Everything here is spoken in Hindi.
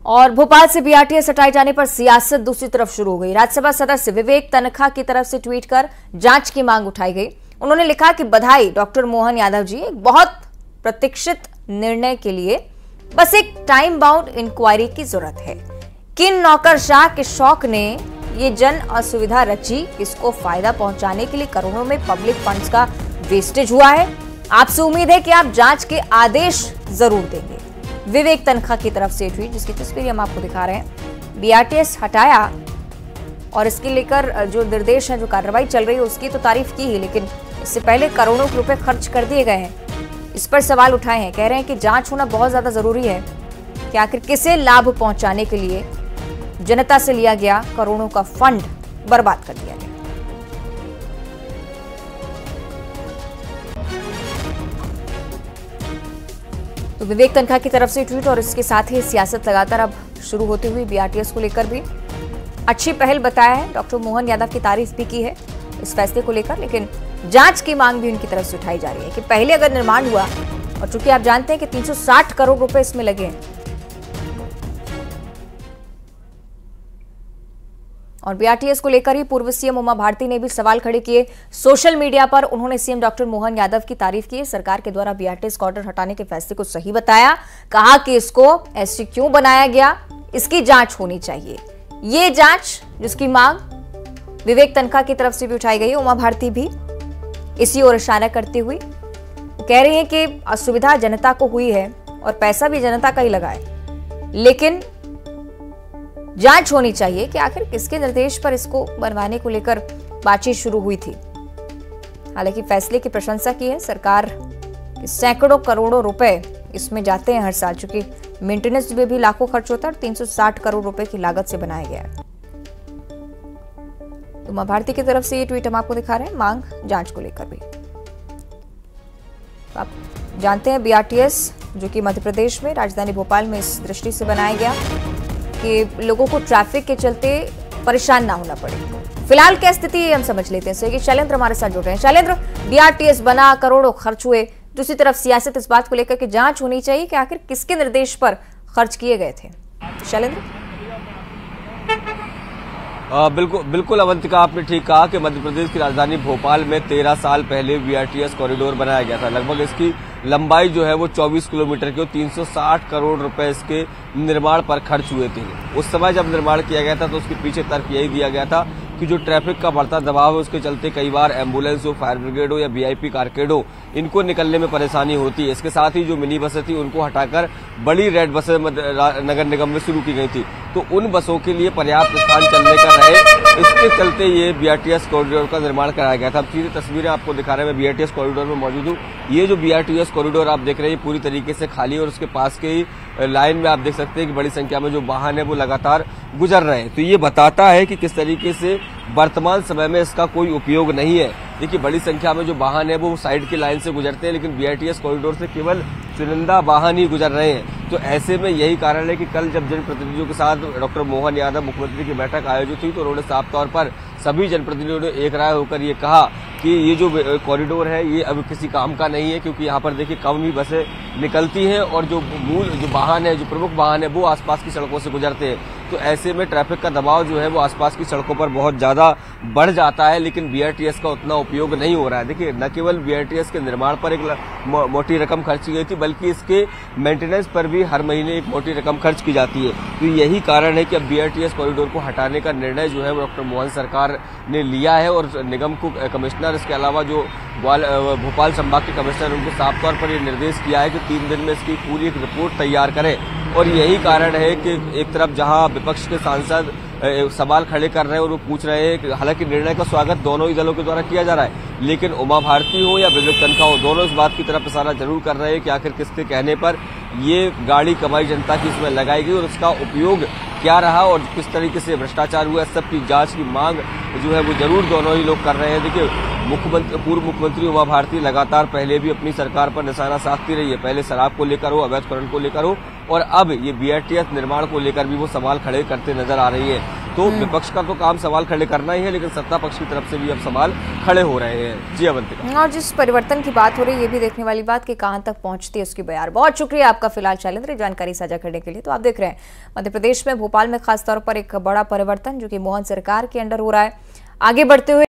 और भोपाल से बीआरटीएस हटाए जाने पर सियासत दूसरी तरफ शुरू हो गई। राज्यसभा सदस्य विवेक तन्खा की तरफ से ट्वीट कर जांच की मांग उठाई गई। उन्होंने लिखा कि बधाई डॉक्टर मोहन यादव जी, एक बहुत प्रतीक्षित निर्णय के लिए बस एक टाइम बाउंड इंक्वायरी की जरूरत है। किन नौकरशाह के शौक ने ये जन असुविधा रची, किसको फायदा पहुंचाने के लिए करोड़ों में पब्लिक फंड्स का वेस्टेज हुआ है। आपसे उम्मीद है कि आप जांच के आदेश जरूर देंगे। विवेक तन्खा की तरफ से ट्वीट, जिसकी तस्वीर हम आपको दिखा रहे हैं। बीआरटीएस हटाया और इसके लेकर जो निर्देश है, जो कार्रवाई चल रही है, उसकी तो तारीफ की ही, लेकिन इससे पहले करोड़ों रुपए खर्च कर दिए गए हैं। इस पर सवाल उठाए हैं। कह रहे हैं कि जांच होना बहुत ज्यादा जरूरी है कि आखिर किसे लाभ पहुंचाने के लिए जनता से लिया गया करोड़ों का फंड बर्बाद कर दिया गया। तो विवेक तन्खा की तरफ से ट्वीट और इसके साथ ही सियासत लगातार अब शुरू होती हुई बीआरटीएस को लेकर भी अच्छी पहल बताया है। डॉक्टर मोहन यादव की तारीफ भी की है इस फैसले को लेकर, लेकिन जांच की मांग भी उनकी तरफ से उठाई जा रही है कि पहले अगर निर्माण हुआ, और चूंकि आप जानते हैं कि 360 करोड़ रुपए इसमें लगे हैं, और बीआरटीएस को लेकर ही पूर्व सीएम उमा भारती ने भी सवाल खड़े किए सोशल मीडिया पर। उन्होंने सीएम डॉक्टर मोहन यादव की तारीफ की। सरकार के द्वारा बीआरटीएस कॉरिडोर हटाने के फैसले को सही बताया। कहा कि इसको ऐसे क्यों बनाया गया, इसकी जांच होनी चाहिए। ये जांच जिसकी मांग विवेक तन्खा की तरफ से भी उठाई गई, उमा भारती भी इसी ओर इशारा करती हुई कह रही है कि असुविधा जनता को हुई है और पैसा भी जनता का ही लगा है, लेकिन जांच होनी चाहिए कि आखिर किसके निर्देश पर इसको बनवाने को लेकर बातचीत शुरू हुई थी। हालांकि फैसले की प्रशंसा की है। सरकार सैकड़ों करोड़ों रुपए इसमें जाते हैं हर साल, चूंकि मेंटेनेंस में भी लाखों खर्च होता है और 360 करोड़ रुपए की लागत से बनाया गया है। तो उमा भारती की तरफ से ये ट्वीट हम आपको दिखा रहे हैं, मांग जांच को लेकर भी। तो आप जानते हैं बीआरटीएस जो कि मध्य प्रदेश में राजधानी भोपाल में इस दृष्टि से बनाया गया कि लोगों को ट्रैफिक के चलते परेशान ना होना पड़े। फिलहाल क्या स्थिति है हम समझ लेते हैं। कि शैलेंद्र हमारे साथ जुड़ रहे हैं। शैलेंद्र, बीआरटीएस बना, करोड़ों खर्च हुए, दूसरी तरफ सियासत इस बात को लेकर कि जांच होनी चाहिए कि आखिर किसके निर्देश पर खर्च किए गए थे। शैलेंद्र, बिल्कुल अवंतिका, आपने ठीक कहा कि मध्य प्रदेश की राजधानी भोपाल में 13 साल पहले बीआरटीएस कॉरिडोर बनाया गया था। लगभग इसकी लंबाई जो है वो 24 किलोमीटर की, 360 करोड़ रुपए इसके निर्माण पर खर्च हुए थे। उस समय जब निर्माण किया गया था तो उसके पीछे तर्क यही दिया गया था कि जो ट्रैफिक का बढ़ता दबाव है उसके चलते कई बार एम्बुलेंस हो, फायर ब्रिगेड हो या वीआईपी कारकेड हो, इनको निकलने में परेशानी होती है। इसके साथ ही जो मिनी बसें थी उनको हटाकर बड़ी रेड बसें नगर निगम में शुरू की गई थी, तो उन बसों के लिए पर्याप्त स्थान चलने का रहे, इसके चलते ये बीआरटीएस कॉरिडोर का निर्माण कराया गया था। अब सीधी तस्वीरें आपको दिखा रहे हैं, मैं बीआरटीएस कॉरिडोर में मौजूद हूँ। ये जो बीआरटीएस कॉरिडोर आप देख रहे हैं पूरी तरीके से खाली है और उसके पास के ही लाइन में आप देख सकते हैं कि बड़ी संख्या में जो वाहन है वो लगातार गुजर रहे हैं। तो ये बताता है कि किस तरीके से वर्तमान समय में इसका कोई उपयोग नहीं है। देखिए, बड़ी संख्या में जो वाहन है वो साइड की लाइन से गुजरते हैं, लेकिन बीआरटीएस कॉरिडोर से केवल चुनिंदा वाहन ही गुजर रहे हैं। तो ऐसे में यही कारण है कि कल जब जनप्रतिनिधियों के साथ डॉक्टर मोहन यादव मुख्यमंत्री की बैठक आयोजित हुई तो उन्होंने साफ तौर पर सभी जनप्रतिनिधियों ने एक राय होकर ये कहा कि ये जो कॉरिडोर है ये अब किसी काम का नहीं है, क्योंकि यहाँ पर देखिए कम ही बसें निकलती हैं और जो वाहन है, जो प्रमुख वाहन है वो आसपास की सड़कों से गुजरते हैं। तो ऐसे में ट्रैफिक का दबाव जो है वो आसपास की सड़कों पर बहुत ज्यादा बढ़ जाता है, लेकिन बीआरटीएस का उतना उपयोग नहीं हो रहा है। देखिए, न केवल बीआरटीएस के निर्माण पर एक मोटी रकम खर्च की गई थी, बल्कि इसके मेंटेनेंस पर भी हर महीने एक मोटी रकम खर्च की जाती है। तो यही कारण है कि अब बीआरटीएस कॉरिडोर को हटाने का निर्णय जो है वो डॉक्टर मोहन सरकार ने लिया है और निगम को कमिश्नर, इसके अलावा जो भोपाल संभाग के कमिश्नर, उनको साफ तौर पर ये निर्देश किया है कि 3 दिन में इसकी पूरी एक रिपोर्ट तैयार करें। और यही कारण है कि एक तरफ जहां विपक्ष के सांसद सवाल खड़े कर रहे हैं और वो पूछ रहे हैं कि हालांकि निर्णय का स्वागत दोनों ही दलों के द्वारा किया जा रहा है, लेकिन उमा भारती हो या विवेक तन्खा हो, दोनों इस बात की तरफ इशारा जरूर कर रहे हैं कि आखिर किसके कहने पर ये गाड़ी कमाई जनता की इसमें लगाई गई और उसका उपयोग क्या रहा और किस तरीके से भ्रष्टाचार हुआ, सब की जांच की मांग जो है वो जरूर दोनों ही लोग कर रहे हैं। देखिए, पूर्व मुख्यमंत्री उमा भारती लगातार पहले भी अपनी सरकार पर निशाना साधती रही है, पहले शराब को लेकर हो, अवैध खनन को लेकर हो, और अब ये BRTS निर्माण को लेकर भी वो सवाल खड़े करते नजर आ रही है। तो विपक्ष का तो काम सवाल खड़े करना ही है, लेकिन सत्ता पक्ष की तरफ से भी अब सवाल खड़े हो रहे हैं। जी अवंतिका। और जिस परिवर्तन की बात हो रही है, ये भी देखने वाली बात कि कहां तक पहुंचती है उसकी बयार। बहुत शुक्रिया आपका फिलहाल शैलेंद्र जानकारी साझा करने के लिए। तो आप देख रहे हैं मध्य प्रदेश में भोपाल में खासतौर पर एक बड़ा परिवर्तन जो कि मोहन सरकार के अंडर हो रहा है। आगे बढ़ते हुए